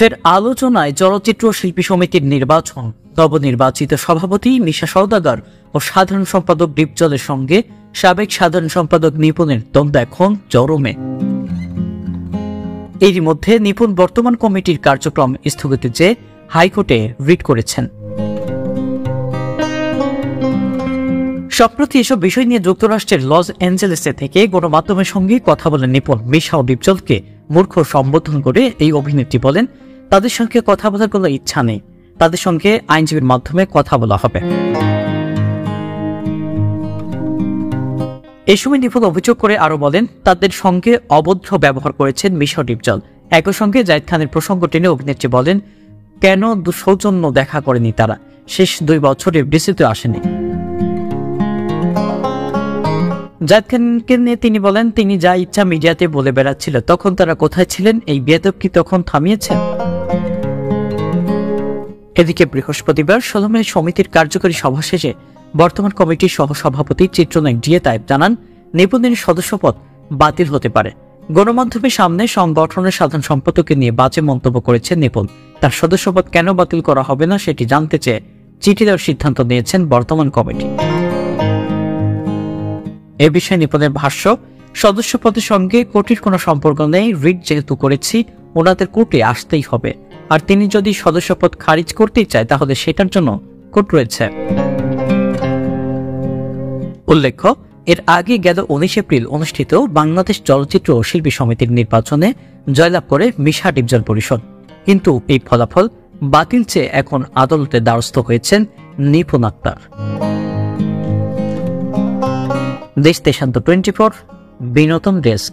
ফের আলোচনায় চলচ্চিত্র শিল্পী সমিতির নির্বাচন। নবনির্বাচিত সভাপতি মিশা সওদাগর ও সাধারণ সম্পাদক ডিপজলের সঙ্গে সাবেক সাধারণ সম্পাদক নিপুণের দ্বন্দ্ব এখন চরমে। এরই মধ্যে নিপুণ বর্তমান কমিটির কার্যক্রম স্থগিতের চেয়ে হাইকোর্টে রিট করেছেন। সম্প্রতি এসব বিষয় নিয়ে যুক্তরাষ্ট্রের লস অ্যাঞ্জেলেসে থেকে গণমাধ্যমের সঙ্গে কথা বলেন নিপুণ। মিশা ও ডিপজলকে মূর্খ সম্বোধন করে এই অভিনেত্রী বলেন, তাদের সঙ্গে কথা বলার কোনো ইচ্ছা নেই, তাদের সঙ্গে আইনজীবীর মাধ্যমে কথা বলা হবে। এই সময় নিপুণ অভিযোগ করে আরো বলেন, তাদের সঙ্গে অভদ্র ব্যবহার করেছেন মিশা ও ডিপজল। একই সঙ্গে জাহিদ খানের প্রসঙ্গ টেনে অভিনেত্রী বলেন, কেন সৌজন্য দেখা করেনি তারা, শেষ 2 বছর এফডিসিতে আসেনি। জাহিদ খানকে নিয়ে তিনি বলেন, তিনি যা ইচ্ছা মিডিয়াতে বলে বেড়াচ্ছিল, তখন তারা কোথায় ছিলেন? এই বেয়াদব কি তখন থামিয়েছেন? এদিকে বৃহস্পতিবার 16 মে সমিতির কার্যকরী সভা শেষে বর্তমান কমিটির সহসভাপতি চিত্রনায়ক জিএ তায়েব জানান, নিপুণের সদস্যপদ বাতিল হতে পারে। গণমাধ্যমের সামনে সংগঠনের সাধারণ সম্পাদককে নিয়ে বাজে মন্তব্য করেছেন নিপুণ। তার সদস্যপদ কেন বাতিল করা হবে না সেটি জানতে চেয়ে চিঠি দেওয়ার সিদ্ধান্ত নিয়েছেন বর্তমান কমিটি। এ বিষয়ে নিপুণের ভাষ্য, সদস্যপদের সঙ্গে কোর্টের কোনো সম্পর্ক নেই, রিট যেহেতু করেছি ওনাদের কোর্টে আসতেই হবে, আর তিনি যদি সদস্যপদ খারিজ করতেই চায় তাহলে সেটার জন্য কোর্ট রয়েছে। উল্লেখ্য, এর আগে গেল 19 এপ্রিল অনুষ্ঠিত বাংলাদেশ চলচ্চিত্র ও শিল্পী সমিতির নির্বাচনে জয়লাভ করে মিশা ডিপজল পরিষদ, কিন্তু এই ফলাফল বাতিল চেয়ে এখন আদালতের দ্বারস্থ হয়েছেন নিপুণ আক্তার। দেশ দেশান্তর 24 বিনোদন ডেস্ক।